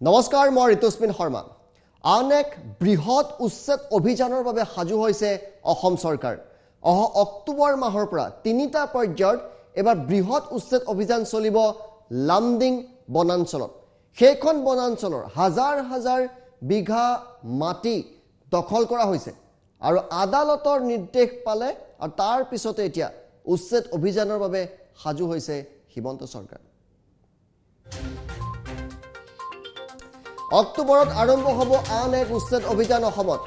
নমস্কাৰ মই ঋতুস্মিন শৰ্মা আন এক বৃহৎ উচ্ছেদ অভিযানৰ বাবে সাজু হৈছে অসম চৰকাৰ অহা অক্টোবৰ মাহৰ পৰা তিনিটা পৰ্যায়ত এবাৰ বৃহৎ উচ্ছেদ অভিযান চলিব লামডিং বনাঞ্চলত সেইখন বনাঞ্চলৰ হাজাৰ হাজাৰ বিঘা মাটি দখল কৰা হৈছে আৰু আদালতৰ নিৰ্দেশ পালে আৰু তাৰ পিছতে এতিয়া উচ্ছেদ অভিযানৰ বাবে সাজু হৈছে হিমন্ত চৰকাৰ অক্টোবৰত আৰম্ভ হ'ব আন এক উচ্ছেদ অভিযান অসমত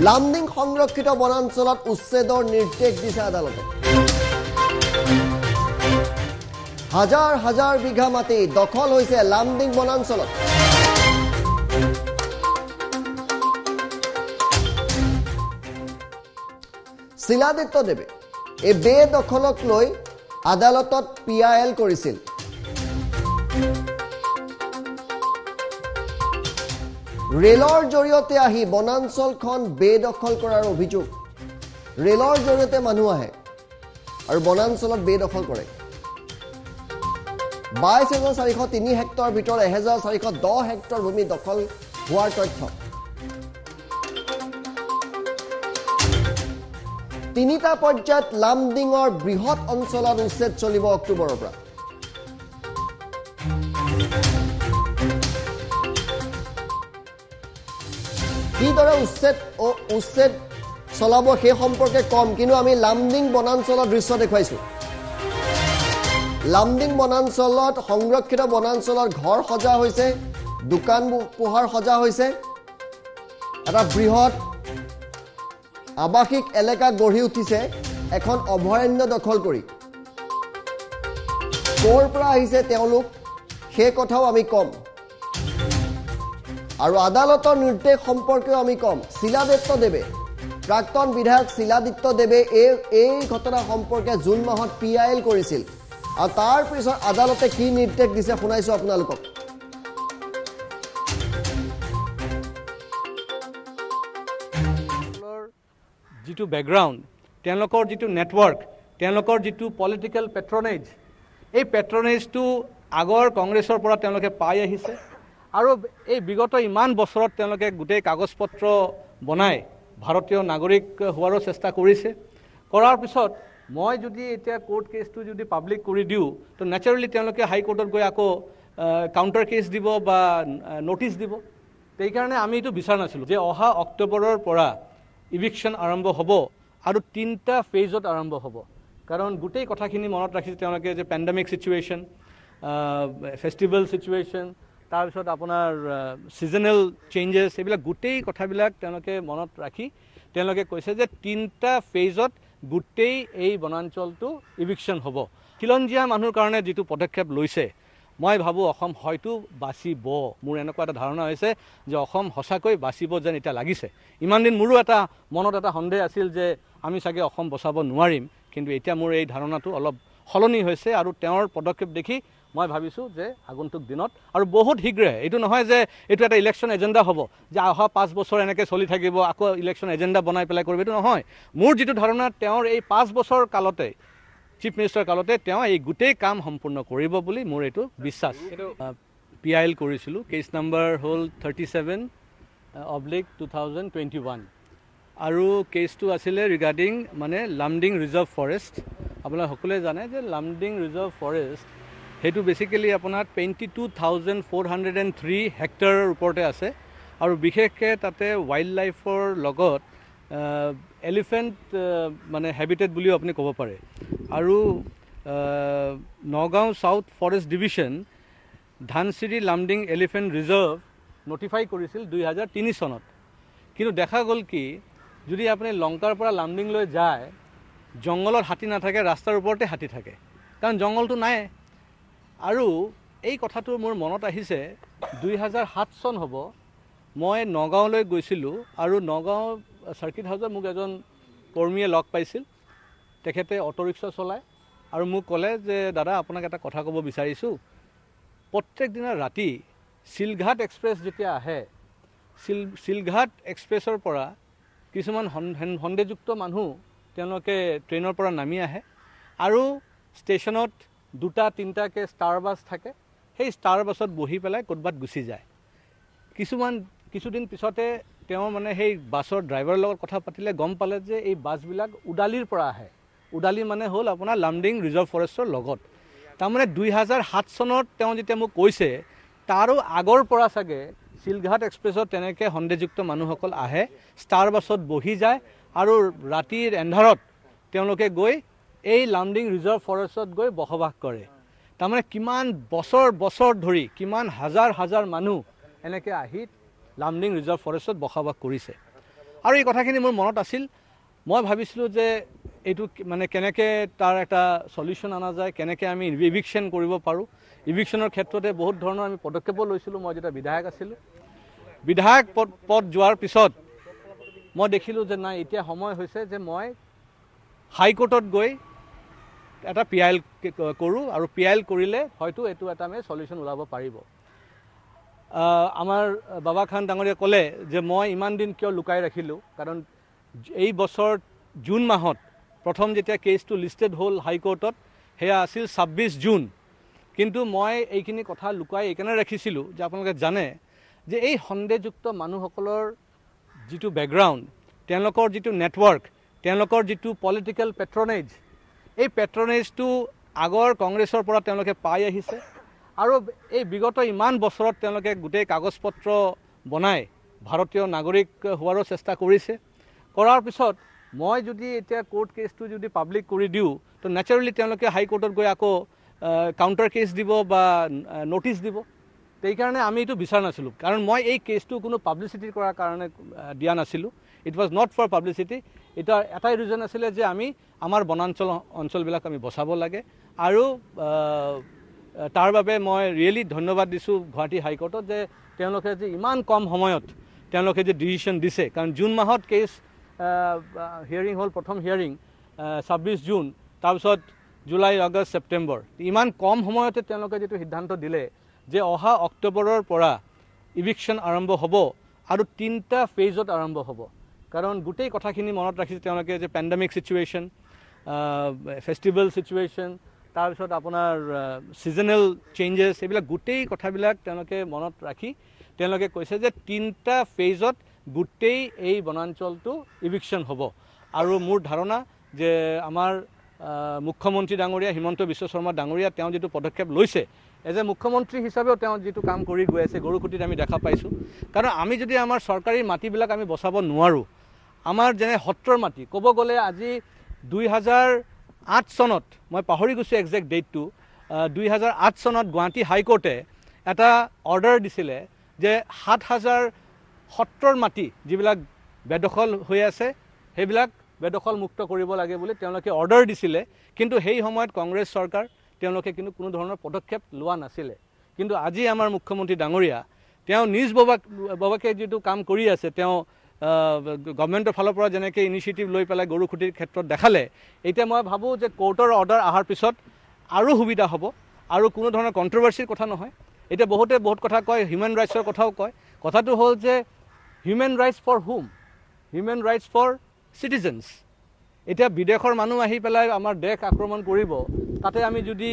লামডিং সংৰক্ষিত বনাঞ্চলত উচ্ছেদৰ নিৰ্দেশ দিছে আদালতে হাজাৰ হাজাৰ বিঘা মাটি দখল হৈছে লামডিং বনাঞ্চলত শিলাদিত্য দেৱে এই বেদখলক লৈ আদালতত পিআইএল কৰিছিল ৰেলৰ জৰিয়তে আহি বনাঞ্চলখন বেদখল কৰাৰ অভিযোগ ৰেলৰ জৰিয়তে মানুহ আহে আৰু বনাঞ্চলত বেদখল কৰে 22,403 হেক্টৰ ভিতৰত 1,410 হেক্টৰ ভূমি দখল হোৱাৰ তথ্য তিনিটা পৰ্যায়ত লামডিঙৰ বৃহৎ অঞ্চলত উচ্ছেদ চলিব অক্টোবৰৰ পৰা কিদৰে উচ্ছেদ চলাব সেই সম্পৰ্কে কম কিন্তু আমি লামডিং বনাঞ্চলৰ দৃশ্য দেখুৱাইছো লামডিং বনাঞ্চলত সংৰক্ষিত বনাঞ্চলৰ ঘৰ সজা হৈছে দোকান পোহাৰ সজা হৈছে এটা বৃহৎ আৱাসিক এলেকা গঢ়ি উঠিছে এখন অভয়াৰণ্য দখল কৰি ক'ৰ পৰা আহিছে তেওঁলোক সেই কথাও আমি কম আৰু আদালতৰ নিৰ্দেশ সম্পৰ্কেও আমি কম শিলাদিত্য দেৱে প্ৰাক্তন বিধায়ক শিলাদিত্য দেৱে এই ঘটনা সম্পৰ্কে জুন মাহত পিআইএল কৰিছিল আৰু তাৰ পিছত আদালতে কি নিৰ্দেশ দিছে শুনাইছো আপোনালোকক যিটো বেকগ্ৰাউণ্ড তেওঁলোকৰ যিটো নেটৱৰ্ক তেওঁলোকৰ যিটো পলিটিকেল পেট্ৰনেজ এই পেট্ৰনেজটো আগৰ কংগ্ৰেছৰ পৰা তেওঁলোকে পাই আহিছে আৰু এই বিগত ইমান বছৰত তেওঁলোকে গোটেই কাগজ পত্ৰ বনাই ভাৰতীয় নাগৰিক হোৱাৰো চেষ্টা কৰিছে কৰাৰ পিছত মই যদি এতিয়া কোৰ্ট কেছটো যদি পাব্লিক কৰি দিওঁ তো নেচাৰেলি তেওঁলোকে হাইকোৰ্টত গৈ আকৌ কাউণ্টাৰ কেছ দিব বা নটিচ দিব সেইকাৰণে আমি এইটো বিচৰা নাছিলোঁ যে অহা অক্টোবৰৰ পৰা ইভিকশ্যন আৰম্ভ হ'ব আৰু তিনিটা ফেজত আৰম্ভ হ'ব কাৰণ গোটেই কথাখিনি মনত ৰাখিছে তেওঁলোকে যে পেণ্ডেমিক চিটুৱেশ্যন ফেষ্টিভেল চিটুৱেশ্যন তাৰপিছত আপোনাৰ ছিজনেল চেঞ্জেছ এইবিলাক গোটেই কথাবিলাক তেওঁলোকে মনত ৰাখি তেওঁলোকে কৈছে যে তিনিটা ফেজত গোটেই এই বনাঞ্চলটো ইভিকশ্যন হ'ব খিলঞ্জীয়া মানুহৰ কাৰণে যিটো পদক্ষেপ লৈছে মই ভাবোঁ অসম হয়তো বাচিব মোৰ এনেকুৱা এটা ধাৰণা হৈছে যে অসম সঁচাকৈ বাচিব যেন এতিয়া লাগিছে ইমান দিন মোৰো এটা মনত এটা সন্দেহ আছিল যে আমি চাগে অসম বচাব নোৱাৰিম কিন্তু এতিয়া মোৰ এই ধাৰণাটো অলপ সলনি হৈছে আৰু তেওঁৰ পদক্ষেপ দেখি মই ভাবিছোঁ যে আগন্তুক দিনত আৰু বহুত শীঘ্ৰে এইটো নহয় যে এইটো এটা ইলেকশ্যন এজেণ্ডা হ'ব যে অহা 5 বছৰ এনেকৈ চলি থাকিব আকৌ ইলেকশ্যন এজেণ্ডা বনাই পেলাই কৰিব এইটো নহয় মোৰ যিটো ধাৰণা তেওঁৰ এই 5 বছৰ কালতে চিফ মিনিষ্টাৰ কালতে তেওঁ এই গোটেই কাম সম্পূৰ্ণ কৰিব বুলি মোৰ এইটো বিশ্বাস পিআইএল কৰিছিলোঁ কেছ নাম্বাৰ হ'ল 37/2021 আৰু কেছটো আছিলে ৰিগাৰ্ডিং মানে লামডিং ৰিজাৰ্ভ ফৰেষ্ট আপোনাৰ সকলোৱে জানে যে লামডিং ৰিজাৰ্ভ ফৰেষ্ট সেইটো বেচিকেলি আপোনাৰ 22,403 হেক্টৰৰ ওপৰতে আছে আৰু বিশেষকৈ তাতে ৱাইল্ড লাইফৰ লগত এলিফেণ্ট মানে হেবিটেট বুলিও আপুনি ক'ব পাৰে আৰু Nagaon south forest division Dhansiri Lumding elephant reserve notify কৰিছিল 2003 চনত কিন্তু দেখা গ'ল কি যদি আপুনি লংকাৰ পৰা লামডিংলৈ যায় জংঘলত হাতী নাথাকে ৰাস্তাৰ ওপৰতে হাতী থাকে কাৰণ জংঘলটো নাই আৰু এই কথাটো মোৰ মনত আহিছে 2007 চন হ'ব মই নগাঁৱলৈ গৈছিলোঁ আৰু নগাঁও চাৰ্কিট হাউচত মোক এজন কৰ্মীয়ে লগ পাইছিল তেখেতে অটো ৰিক্সা চলায় আৰু মোক ক'লে যে দাদা আপোনাক এটা কথা ক'ব বিচাৰিছোঁ প্ৰত্যেক দিনা ৰাতি শিলঘাট এক্সপ্ৰেছ যেতিয়া আহে শিলঘাট এক্সপ্ৰেছৰ পৰা কিছুমান সন্দেহযুক্ত মানুহ তেওঁলোকে ট্ৰেইনৰ পৰা নামি আহে আৰু ষ্টেচনত 2-3টাকৈ ষ্টাৰ বাছ থাকে সেই ষ্টাৰ বাছত বহি পেলাই ক'ৰবাত গুচি যায়। কিছুদিন পিছতে তেওঁ মানে সেই বাছৰ ড্ৰাইভাৰৰ লগত কথা পাতিলে গম পালে যে এই বাছবিলাক উদালিৰ পৰা আহে। উদালি মানে হ'ল আপোনাৰ লামডিং ৰিজাৰ্ভ ফৰেষ্টৰ লগত। তাৰমানে 2007 চনত তেওঁ যেতিয়া মোক কৈছে তাৰো আগৰ পৰা চাগে শিলঘাট এক্সপ্ৰেছত তেনেকৈ সন্দেহযুক্ত মানুহসকল আহে, ষ্টাৰ বাছত বহি যায় আৰু ৰাতিৰ এন্ধাৰত তেওঁলোকে গৈ এই লামডিং ৰিজাৰ্ভ ফৰেষ্টত গৈ বসবাস কৰে। তাৰমানে কিমান বছৰ ধৰি কিমান হাজাৰ মানুহ এনেকৈ আহি লামডিং ৰিজাৰ্ভ ফৰেষ্টত বসবাস কৰিছে। আৰু এই কথাখিনি মোৰ মনত আছিল। মই ভাবিছিলোঁ যে এইটো মানে কেনেকৈ তাৰ এটা সলিউশ্যন অনা যায়, কেনেকৈ আমি ইভিকশ্যন কৰিব পাৰোঁ। ইভিকশ্যনৰ ক্ষেত্ৰতে বহুত ধৰণৰ আমি পদক্ষেপো লৈছিলোঁ। মই যেতিয়া বিধায়ক আছিলোঁ, বিধায়ক পদ যোৱাৰ পিছত মই দেখিলোঁ যে নাই, এতিয়া সময় হৈছে যে মই হাইকোৰ্টত গৈ এটা PIL কৰোঁ আৰু PIL কৰিলে হয়তো এইটো এটা আমি সলিউশ্যন ওলাব পাৰিব। আমাৰ বাবা খান ডাঙৰীয়াই ক'লে যে মই ইমান দিন কিয় লুকাই ৰাখিলোঁ, কাৰণ এই বছৰ জুন মাহত প্ৰথম যেতিয়া কেছটো লিষ্টেড হ'ল হাইকোৰ্টত, সেয়া আছিল 26 জুন। কিন্তু মই এইখিনি কথা লুকাই এইকাৰণে ৰাখিছিলোঁ যে আপোনালোকে জানে যে এই সন্দেহযুক্ত মানুহসকলৰ যিটো বেকগ্ৰাউণ্ড, তেওঁলোকৰ যিটো নেটৱৰ্ক, তেওঁলোকৰ যিটো পলিটিকেল পেট্ৰনেজ, এই পেট্ৰনেজটো আগৰ কংগ্ৰেছৰ পৰা তেওঁলোকে পাই আহিছে। আৰু এই বিগত ইমান বছৰত তেওঁলোকে গোটেই কাগজ পত্ৰ বনাই ভাৰতীয় নাগৰিক হোৱাৰো চেষ্টা কৰিছে। কৰাৰ পিছত মই যদি এতিয়া কোৰ্ট কেছটো যদি পাব্লিক কৰি দিওঁ, তো নেচাৰেলি তেওঁলোকে হাইকোৰ্টত গৈ আকৌ কাউণ্টাৰ কেছ দিব বা নটিচ দিব। সেইকাৰণে আমি এইটো বিচৰা নাছিলোঁ, কাৰণ মই এই কেছটো কোনো পাব্লিচিটি কৰাৰ কাৰণে দিয়া নাছিলোঁ। It was not for publicity. এটাই ৰিজন আছিলে যে আমি আমাৰ বনাঞ্চল অঞ্চলবিলাক আমি বচাব লাগে। আৰু তাৰ বাবে মই ৰিয়েলি ধন্যবাদ দিছোঁ গুৱাহাটী হাইকোৰ্টত যে তেওঁলোকে যে ইমান কম সময়ত তেওঁলোকে যে ডিচিশ্যন দিছে। কাৰণ জুন মাহত কেছ হিয়াৰিং হ'ল, প্ৰথম হিয়াৰিং 26 জুন, তাৰপিছত জুলাই, আগষ্ট, ছেপ্টেম্বৰ, ইমান কম সময়তে তেওঁলোকে যিটো সিদ্ধান্ত দিলে যে অহা অক্টোবৰৰ পৰা ইভিকশ্যন আৰম্ভ হ'ব আৰু 3টা ফেজত আৰম্ভ হ'ব। কাৰণ গোটেই কথাখিনি মনত ৰাখিছে তেওঁলোকে যে পেণ্ডেমিক চিটুৱেশ্যন, ফেষ্টিভেল চিটুৱেশ্যন, তাৰপিছত আপোনাৰ ছিজনেল চেঞ্জেছ, এইবিলাক গোটেই কথাবিলাক তেওঁলোকে মনত ৰাখি তেওঁলোকে কৈছে যে 3টা ফেজত গোটেই এই বনাঞ্চলটো ইভিকশ্যন হ'ব। আৰু মোৰ ধাৰণা যে আমাৰ মুখ্যমন্ত্ৰী ডাঙৰীয়া হিমন্ত বিশ্ব শৰ্মা ডাঙৰীয়া তেওঁ যিটো পদক্ষেপ লৈছে, এজ এ মুখ্যমন্ত্ৰী হিচাপেও তেওঁ যিটো কাম কৰি গৈ আছে, গৰুখুটিত আমি দেখা পাইছোঁ। কাৰণ আমি যদি আমাৰ চৰকাৰী মাটিবিলাক আমি বচাব নোৱাৰোঁ, আমাৰ যেনে সত্ৰৰ মাটি, ক'ব গ'লে আজি 2008 চনত, মই পাহৰি গৈছোঁ একজেক্ট ডেটটো, 2008 চনত গুৱাহাটী হাইকোৰ্টে এটা অৰ্ডাৰ দিছিলে যে 7000 সত্ৰৰ মাটি যিবিলাক বেদখল হৈ আছে সেইবিলাক বেদখল মুক্ত কৰিব লাগে বুলি তেওঁলোকে অৰ্ডাৰ দিছিলে। কিন্তু সেই সময়ত কংগ্ৰেছ চৰকাৰ তেওঁলোকে কিন্তু কোনো ধৰণৰ পদক্ষেপ লোৱা নাছিলে। কিন্তু আজি আমাৰ মুখ্যমন্ত্ৰী ডাঙৰীয়া তেওঁ নিজ বাবাকে যিটো কাম কৰি আছে, তেওঁ গভৰ্ণমেণ্টৰ ফালৰ পৰা যেনেকৈ ইনিচিয়েটিভ লৈ পেলাই গৰুখুটিৰ ক্ষেত্ৰত দেখালে, এতিয়া মই ভাবোঁ যে কোৰ্টৰ অৰ্ডাৰ অহাৰ পিছত আৰু সুবিধা হ'ব আৰু কোনো ধৰণৰ কণ্ট্ৰভাৰ্চিৰ কথা নহয়। এতিয়া বহুতে বহুত কথা কয়, হিউমেন ৰাইটছৰ কথাও কয়। কথাটো হ'ল যে human rights for whom? Human rights for citizens. এতিয়া বিদেশৰ মানুহ আহি পেলাই আমাৰ দেশ আক্ৰমণ কৰিব, তাতে আমি যদি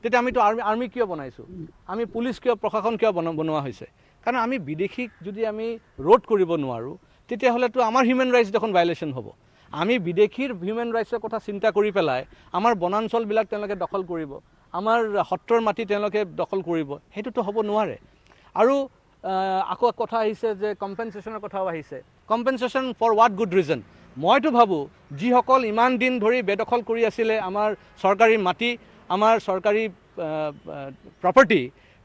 তেতিয়া আমিতো আৰ্মি কিয় বনাইছোঁ? আমি পুলিচ কিয়, প্ৰশাসন কিয় বনোৱা হৈছে? কাৰণ আমি বিদেশীক যদি আমি ৰোধ কৰিব নোৱাৰোঁ, তেতিয়াহ'লেতো আমাৰ হিউমেন ৰাইটছ দেখোন ভাইলেশ্যন হ'ব। আমি বিদেশীৰ হিউমেন ৰাইটছৰ কথা চিন্তা কৰি পেলাই আমাৰ বনাঞ্চলবিলাক তেওঁলোকে দখল কৰিব, আমাৰ সত্ৰৰ মাটি তেওঁলোকে দখল কৰিব, সেইটোতো হ'ব নোৱাৰে। আৰু আকৌ কথা আহিছে যে কম্পেনচেশ্যনৰ কথাও আহিছে। Compensation for what good reason? মইতো ভাবোঁ যিসকল ইমান দিন ধৰি বেদখল কৰি আছিলে আমাৰ চৰকাৰী মাটি, আমাৰ চৰকাৰী প্ৰপাৰ্টি,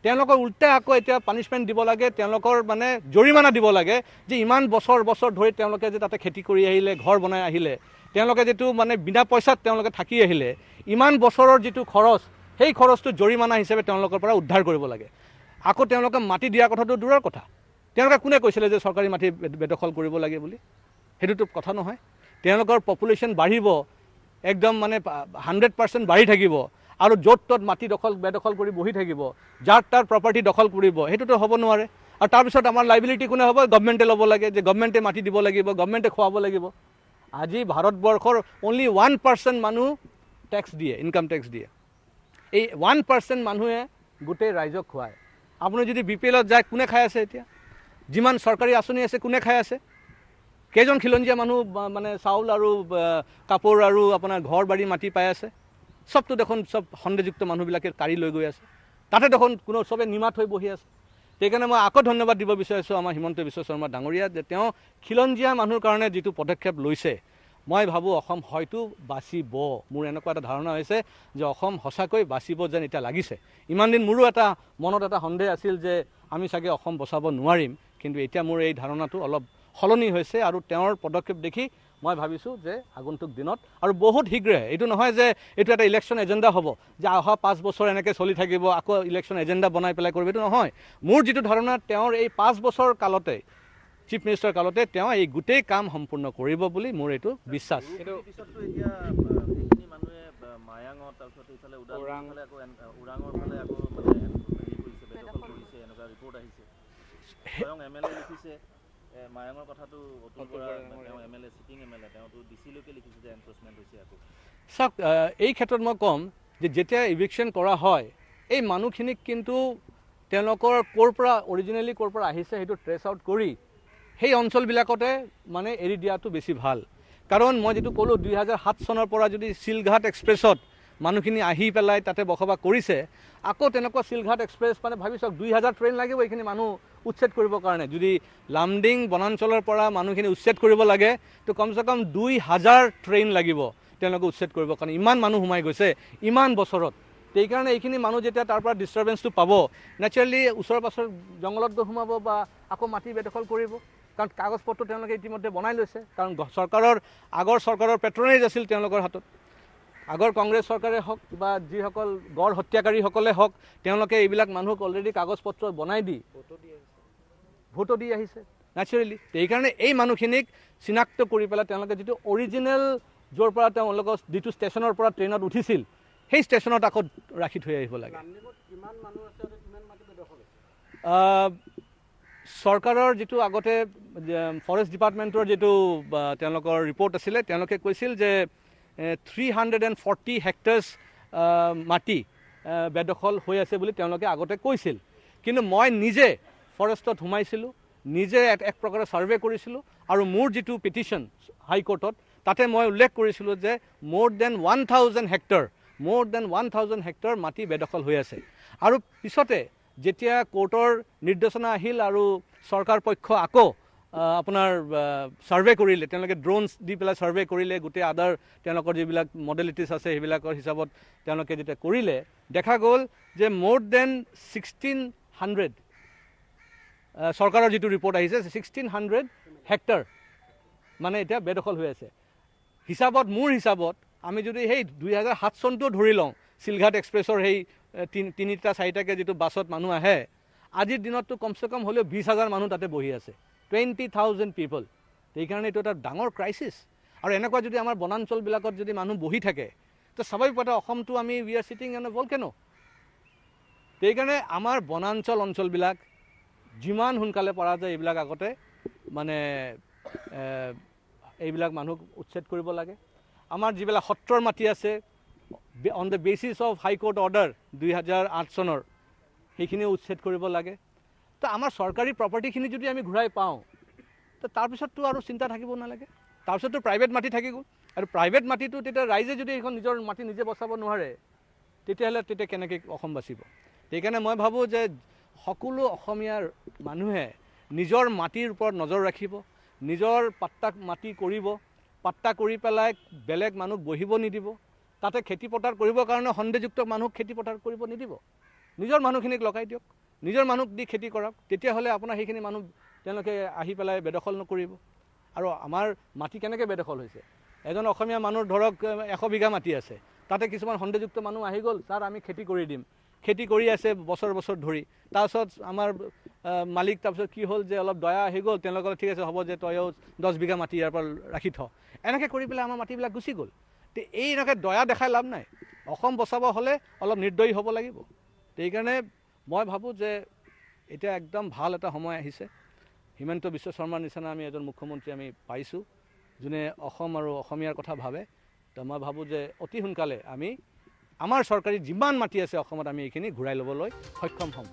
তেওঁলোকৰ উল্টা আকৌ এতিয়া পানিছমেণ্ট দিব লাগে, তেওঁলোকৰ মানে জৰিমনা দিব লাগে যে ইমান বছৰ ধৰি তেওঁলোকে যে তাতে খেতি কৰি আহিলে, ঘৰ বনাই আহিলে, তেওঁলোকে যিটো মানে বিনা পইচাত তেওঁলোকে থাকি আহিলে, ইমান বছৰৰ যিটো খৰচ, সেই খৰচটো জৰিমনা হিচাপে তেওঁলোকৰ পৰা উদ্ধাৰ কৰিব লাগে। আকৌ তেওঁলোকে মাটি দিয়াৰ কথাটো দূৰৰ কথা। তেওঁলোকে কোনে কৈছিলে যে চৰকাৰী মাটি বেদখল কৰিব লাগে বুলি? সেইটোতো কথা নহয়। তেওঁলোকৰ পপুলেশ্যন বাঢ়িব, একদম মানে 100% বাঢ়ি থাকিব, আৰু য'ত ত'ত মাটি বেদখল কৰি বহি থাকিব, যাৰ তাৰ প্ৰপাৰ্টি দখল কৰিব, সেইটোতো হ'ব নোৱাৰে। আৰু তাৰপিছত আমাৰ লাইবিলিটি কোনে হ'ব? গভৰ্ণমেণ্টে ল'ব লাগে, যে গভৰ্ণমেণ্টে মাটি দিব লাগিব, গভৰ্ণমেণ্টে খুৱাব লাগিব। আজি ভাৰতবৰ্ষৰ অনলি 1% মানুহ টেক্স দিয়ে, ইনকাম টেক্স দিয়ে। এই 1% মানুহে গোটেই ৰাইজক খুৱায়। আপুনি যদি BPLত যায় কোনে খাই আছে এতিয়া? যিমান চৰকাৰী আঁচনি আছে কোনে খাই আছে? কেইজন খিলঞ্জীয়া মানুহ মানে চাউল আৰু কাপোৰ আৰু আপোনাৰ ঘৰ বাৰী মাটি পাই আছে? চবটো দেখোন চব সন্দেহযুক্ত মানুহবিলাকে কাঢ়ি লৈ গৈ আছে। তাতে দেখোন কোনো চবে নিমাত হৈ বহি আছে। সেইকাৰণে মই আকৌ ধন্যবাদ দিব বিচাৰিছোঁ আমাৰ হিমন্ত বিশ্ব শৰ্মা ডাঙৰীয়া যে তেওঁ খিলঞ্জীয়া মানুহৰ কাৰণে যিটো পদক্ষেপ লৈছে, মই ভাবোঁ অসম হয়তো বাচিব। মোৰ এনেকুৱা এটা ধাৰণা হৈছে যে অসম সঁচাকৈ বাচিব যেন এতিয়া লাগিছে। ইমান দিন মোৰো এটা মনত এটা সন্দেহ আছিল যে আমি চাগে অসম বচাব নোৱাৰিম, কিন্তু এতিয়া মোৰ এই ধাৰণাটো অলপ সলনি হৈছে আৰু তেওঁৰ পদক্ষেপ দেখি মই ভাবিছোঁ যে আগন্তুক দিনত আৰু বহুত শীঘ্ৰে, এইটো নহয় যে এইটো এটা ইলেকশ্যন এজেণ্ডা হ'ব যে অহা 5 বছৰ এনেকৈ চলি থাকিব আকৌ ইলেকশ্যন এজেণ্ডা বনাই পেলাই কৰিব, এইটো নহয়। মোৰ যিটো ধাৰণা তেওঁৰ এই 5 বছৰ কালতে চিফ মিনিষ্টাৰ কালতে তেওঁ এই গোটেই কাম সম্পূৰ্ণ কৰিব বুলি মোৰ এইটো বিশ্বাস। চাওক, এই ক্ষেত্ৰত মই ক'ম যে যেতিয়া ইভিকশ্যন কৰা হয় এই মানুহখিনিক কিন্তু তেওঁলোকৰ ক'ৰ পৰা অৰিজিনেলি ক'ৰ পৰা আহিছে সেইটো ট্ৰেছ আউট কৰি সেই অঞ্চলবিলাকতে মানে এৰি দিয়াটো বেছি ভাল। কাৰণ মই যিটো ক'লোঁ 2007 চনৰ পৰা যদি চিলঘাট এক্সপ্ৰেছত মানুহখিনি আহি পেলাই তাতে বসবাস কৰিছে, আকৌ তেনেকুৱা চিলঘাট এক্সপ্ৰেছ মানে ভাবি চাওক 2000 ট্ৰেইন লাগিব এইখিনি মানুহ উচ্ছেদ কৰিবৰ কাৰণে। যদি লামডিং বনাঞ্চলৰ পৰা মানুহখিনি উচ্ছেদ কৰিব লাগে তো কমচে কম 2000 ট্ৰেইন লাগিব তেওঁলোকে উচ্ছেদ কৰিবৰ কাৰণে। ইমান মানুহ সোমাই গৈছে ইমান বছৰত। সেইকাৰণে এইখিনি মানুহ যেতিয়া তাৰ পৰা ডিষ্টাৰ্বেঞ্চটো পাব, নেচাৰেলি ওচৰ পাছৰ জংঘলত গৈ সোমাব বা আকৌ মাটি বেদখল কৰিব। কাৰণ কাগজ পত্ৰ তেওঁলোকে ইতিমধ্যে বনাই লৈছে, কাৰণ আগৰ চৰকাৰৰ পেট্ৰনেজ আছিল তেওঁলোকৰ হাতত। আগৰ কংগ্ৰেছ চৰকাৰে হওক বা যিসকল গড় হত্যাকাৰীসকলে হওক, তেওঁলোকে এইবিলাক মানুহক অলৰেডি কাগজ পত্ৰ বনাই দি ভোটো দি আহিছে নেচাৰেলি। সেইকাৰণে এই মানুহখিনিক চিনাক্ত কৰি পেলাই তেওঁলোকে যিটো অৰিজিনেল য'ৰ পৰা তেওঁলোকৰ যিটো ষ্টেচনৰ পৰা ট্ৰেইনত উঠিছিল সেই ষ্টেচনত আকৌ ৰাখি থৈ আহিব লাগে। চৰকাৰৰ যিটো আগতে ফৰেষ্ট ডিপাৰ্টমেণ্টৰ যিটো তেওঁলোকৰ ৰিপৰ্ট আছিলে, তেওঁলোকে কৈছিল যে 340 হেক্টাৰ্ছ মাটি বেদখল হৈ আছে বুলি তেওঁলোকে আগতে কৈছিল। কিন্তু মই নিজে ফৰেষ্টত সোমাইছিলোঁ, নিজে এক প্ৰকাৰে ছাৰ্ভে কৰিছিলোঁ আৰু মোৰ যিটো পিটিশ্যন হাইকোৰ্টত তাতে মই উল্লেখ কৰিছিলোঁ যে more than 1000 হেক্টৰ মাটি বেদখল হৈ আছে। আৰু পিছতে যেতিয়া কোৰ্টৰ নিৰ্দেশনা আহিল আৰু চৰকাৰ পক্ষ আকৌ আপোনাৰ ছাৰ্ভে কৰিলে, তেওঁলোকে ড্ৰোনছ দি পেলাই ছাৰ্ভে কৰিলে, গোটেই আদাৰ তেওঁলোকৰ যিবিলাক মডেলিটিছ আছে সেইবিলাকৰ হিচাপত তেওঁলোকে যেতিয়া কৰিলে, দেখা গ'ল যে more than 1600 চৰকাৰৰ যিটো ৰিপৰ্ট আহিছে 1600 হেক্টৰ মানে এতিয়া বেদখল হৈ আছে। মোৰ হিচাপত আমি যদি সেই 2007 চনটো ধৰি লওঁ, চিলঘাট এক্সপ্ৰেছৰ সেই 3-4টাকৈ যিটো বাছত মানুহ আহে, আজিৰ দিনততো কমচে কম হ'লেও 20,000 মানুহ তাতে বহি আছে, 20,000 পিপল। সেইকাৰণে এইটো এটা ডাঙৰ ক্ৰাইচিছ। আৰু এনেকুৱা যদি আমাৰ বনাঞ্চলবিলাকত যদি মানুহ বহি থাকে তো স্বাভাৱিকতে অসমটো আমি we are cheating N A volcano. সেইকাৰণে আমাৰ বনাঞ্চল অঞ্চলবিলাক যিমান সোনকালে পৰা যায় এইবিলাক আগতে মানে এইবিলাক মানুহক উচ্ছেদ কৰিব লাগে। আমাৰ যিবিলাক সত্ৰৰ মাটি আছে on the basis of high court order 2008 চনৰ সেইখিনিও উচ্ছেদ কৰিব লাগে। তো আমাৰ চৰকাৰী প্ৰপাৰ্টিখিনি যদি আমি ঘূৰাই পাওঁ তো তাৰপিছততো আৰু চিন্তা থাকিব নালাগে। তাৰপিছততো প্ৰাইভেট মাটি থাকি গ'ল, আৰু প্ৰাইভেট মাটিটো তেতিয়া ৰাইজে যদি এইখন নিজৰ মাটি নিজে বচাব নোৱাৰে তেতিয়াহ'লে কেনেকৈ অসম বাচিব? সেইকাৰণে মই ভাবোঁ যে সকলো অসমীয়াৰ মানুহে নিজৰ মাটিৰ ওপৰত নজৰ ৰাখিব, নিজৰ মাটি কৰিব, পাট্টা কৰি পেলাই বেলেগ মানুহ বহিব নিদিব, তাতে খেতি পথাৰ কৰিবৰ কাৰণে সন্দেহযুক্ত মানুহক খেতি পথাৰ কৰিব নিদিব, নিজৰ মানুহখিনিক লগাই দিয়ক, নিজৰ মানুহক দি খেতি কৰক, তেতিয়াহ'লে আপোনাৰ সেইখিনি মানুহ তেওঁলোকে আহি পেলাই বেদখল নকৰিব। আৰু আমাৰ মাটি কেনেকৈ বেদখল হৈছে? এজন অসমীয়া মানুহ ধৰক 100 বিঘা মাটি আছে, তাতে কিছুমান সন্দেহযুক্ত মানুহ আহি গ'ল, ছাৰ আমি খেতি কৰি দিম, খেতি কৰি আছে বছৰ ধৰি। তাৰপিছত আমাৰ মালিক তাৰপিছত কি হ'ল যে অলপ দয়া আহি গ'ল, তেওঁলোকৰ ঠিক আছে হ'ব যে তয়ো 10 বিঘা মাটি ইয়াৰ পৰা ৰাখি থ, এনেকৈ কৰি পেলাই আমাৰ মাটিবিলাক গুচি গ'ল। তো এনেকৈ দয়া দেখাই লাভ নাই। অসম বচাব হ'লে অলপ নিৰ্দয়ী হ'ব লাগিব। সেইকাৰণে মই ভাবোঁ যে এতিয়া একদম ভাল এটা সময় আহিছে। হিমন্ত বিশ্ব শৰ্মাৰ নিচিনা আমি এজন মুখ্যমন্ত্ৰী আমি পাইছোঁ যোনে অসম আৰু অসমীয়াৰ কথা ভাবে। তো মই ভাবোঁ যে অতি সোনকালে আমি আমাৰ চৰকাৰী যিমান মাটি আছে অসমত আমি এইখিনি ঘূৰাই ল'বলৈ সক্ষম হ'ম।